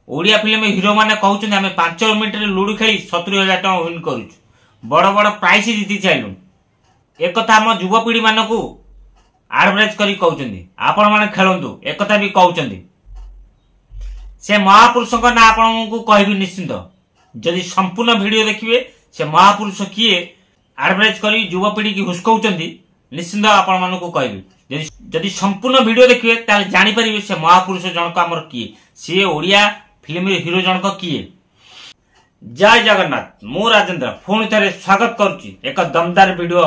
Odia film hero माने कहउछन आमे 5 minute रे लूडो खेली 70,000 टका विन करूछु बड़ बड़ प्राइस जीति चाइलु एक कथा हम युवपीढ़ी मानकू एडवर्टाइज करी कहउछन आपण माने खेलंतु एक कथा भी कहउछन से महापुरुष का ना आपण को कहबी निश्चिंत जदि संपूर्ण वीडियो देखिए से महापुरुष किए एडवर्टाइज करी युवपीढ़ी की हुस्कउछन निश्चिंत आपण मानू को कहबी जदि संपूर्ण वीडियो देखिए ताले जानि परिबे से महापुरुष जनक हमर किए सी ओडिया फिल्म हीरो जनक किए। जय जगन्नाथ मु राजेंद्र पुणी थे स्वागत करुच्ची एक दमदार वीडियो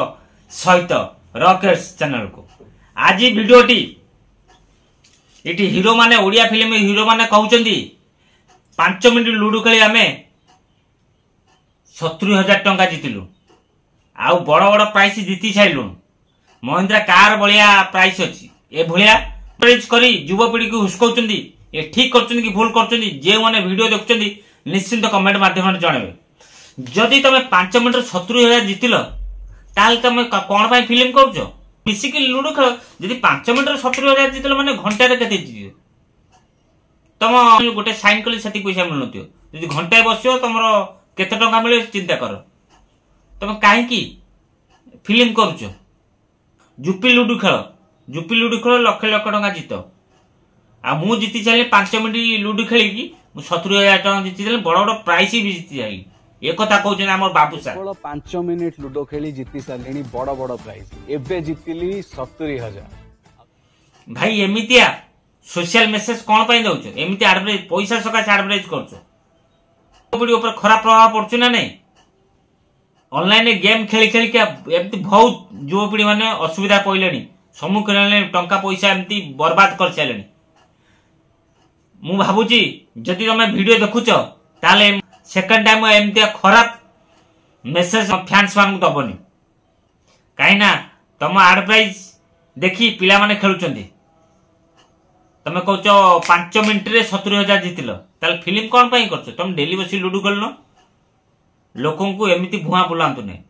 सहित रॉकेट्स चैनल को। आज वीडियोटी इटी हीरो माने ओडिया फिल्म हीरो माने कहउचंदी 5 मिनिट लूडो खेली आमे 70,000 टंका जीतिलु आउ बड़ बड़ प्राइस जीति साइलु महिंद्रा कार बलिया प्राइस अछि ए भलिया प्रेज करी युवपीढ़ी को हुस्कउचंदी ये ठीक करचंदी कि भूल करचंदी जे माने वीडियो देखुचंदी निश्चिंत कमेंट माध्यम रे जणाबे जदि तमे 5 मिनिट 70,000 जीतिलो ताल तमे कोन भाई फिल्म करछो मिसिक लूडो खेल जदि 5 मिनिट 70,000 जीतिलो माने घंटा रे केते जीतियो तम गोटे साइन कले सेति पैसा मिलनतियो जदि घंटा बसियो तमरो केते टका मिले चिंता कर तमे काहे की फिल्म करछो जुपी लूडो खेल लक्ष लक्ष टका जीतो आ मु जीति चाहे 5 मिनिट लूडो खेली की 70,000 टका जीति देले बड़ बड़ प्राइस भी जीति जाई एक कथा कहउछन हमर बाबू साहब केवल 5 मिनिट लूडो खेली जीति सालेनी बड़ बड़ प्राइस एबे जीतिली 70,000 भाई एमितिया सोशल मेसेज कोन पई दउछ एमिति एडवर्टाइज पैसा सका एडवर्टाइज करछ वीडियो ऊपर खराब प्रभाव पड़छ ना नहीं ऑनलाइन गेम खेली खेली के एमिति बहुत युवपीढ़ी माने असुविधा पइलेनी सम्मुखीन टंका पैसा एमिति बर्बाद कर चलेनी मु भाबुची जदि तमे वीडियो देखुछ ताले सेकंड टाइम एमती खराब मेसेज फैंस मान को दबनी कहीं ना तुम एडवर्टाइज देखी पिला माने खेलुचंदी तमे कहछ 5 मिनिट रे 70,000 जीतिलो ताले फिल्म कोन पई करछ तुम डेली बसी लूडो खेलनो लोकों को एमिति भुआ बुलांतु ने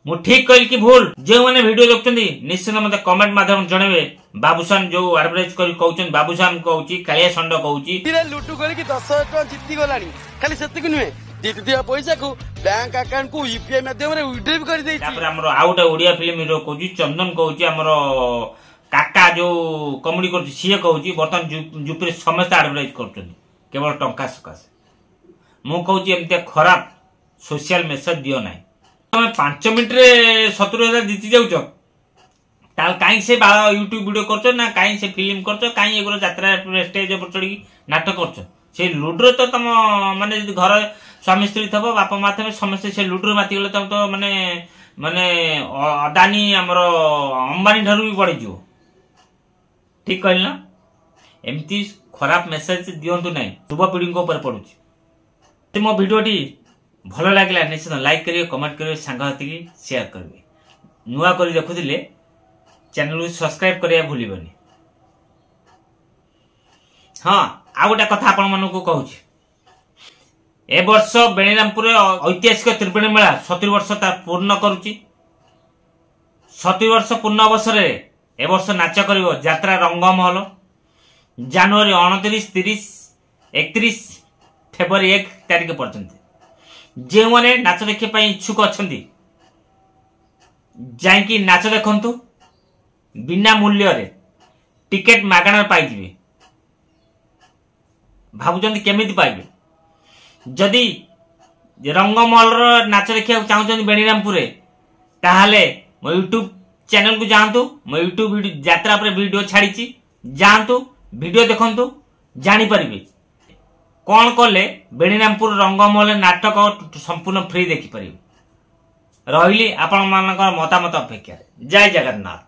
मु ठीक कहली कि भूल जे माने वीडियो देखुचंदी निश्चित मते कमेंट माध्यम जणेबे बाबूसान जो एडवर्टाइज करी कहउचन बाबूसान कहउची कालिया संड कहउची रे लुटू करी कि 10,000 टका जीति गलानी खाली सेति कि नुहे जीति दिया पैसा को बैंक अकाउंट को यूपीआई माध्यम रे विड्रॉ भी कर देछि तापर हमरो आउट ओडिया फिल्म हीरो कहउची चंदन कहउची हमरो काका जो कॉमेडी करछि सिए कहउची बर्तन जुपरे समस्त एडवर्टाइज करछन केवल टंका सकास मु कहउची एमते खराब सोशल मेसेज दियो नाही तमे 5 मिनिट रे 70,000 जीति जाउछ ताल काई से यूट्यूब वीडियो करछो ना काई से फिल्म करछो काई एगो यात्रा स्टेज पर चढ़ी नाटक करछो से लूडो तो तुम माने घर स्वामी स्त्री थबो बापा मा थबे समस्त से लूडो माति गले तुम तो माने माने अदानी हमरो अंबानी ढारु भी बढ़ी जो ठीक कहल ना एमती खराब मेसेज दियंतु नै युवपीढ़ी को ऊपर पडुची ते मो वीडियोटी भलो लागला निश्चित लाइक करिवे कमेंट करिवे सांगहति की शेयर करिवे नुवा करी देखुदिले चैनल को सब्सक्राइब करिया भूलिबनी। हाँ आ गोटे कथा आपण मन को कहूँ ए वर्ष बेणीरामपुर ऐतिहासिक त्रिवेणी मेला 70 वर्ष पूर्ण करुच्ची 70 वर्ष पूर्ण अवसर ए वर्ष नाच करिवो यात्रा रंगमहल जनवरी 29 30 31 फेब्रुआरी 1 तारिख पर्यंत जे माने नाच देखि पई इच्छुक अछंती जाई नाच देखंतु बिना मूल्य रे टिकेट मागणार पाइबे भाबुचंदी केमिति पाइबे जदि रंगमहल रो नाच देखिया चाहउचंदी बेणीरामपुर ताहाले मो YouTube चैनल को जानतु मो YouTube यात्रा पर वीडियो छाड़ीची जानतु वीडियो देखंतु जानि परिबे कोन कले बेणीरामपुर रंगमहल नाटक संपूर्ण फ्री देखि परिबे रहिली आपण मानकर मतामत अपेक्षा जय जगन्नाथ।